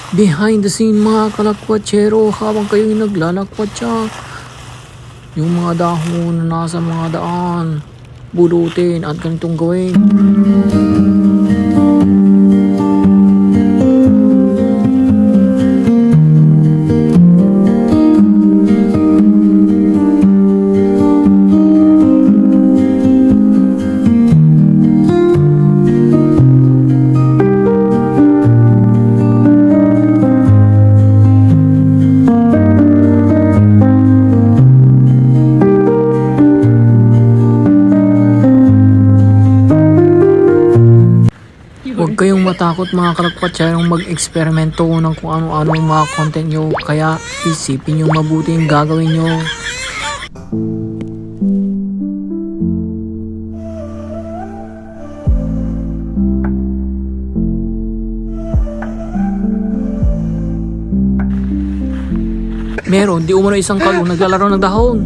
Behind the scene mga kalakwatsero, habang kayo'y naglalakwatsa, yung mga dahon na nasa mga daan, bulutin at ganitong gawin. Huwag kayong matakot mga kalakpatsyerong mag-eksperimento ng kung ano-ano mga content nyo. Kaya isipin nyo mabuti yung gagawin nyo. Meron, di umano isang kalong naglalaro ng dahon.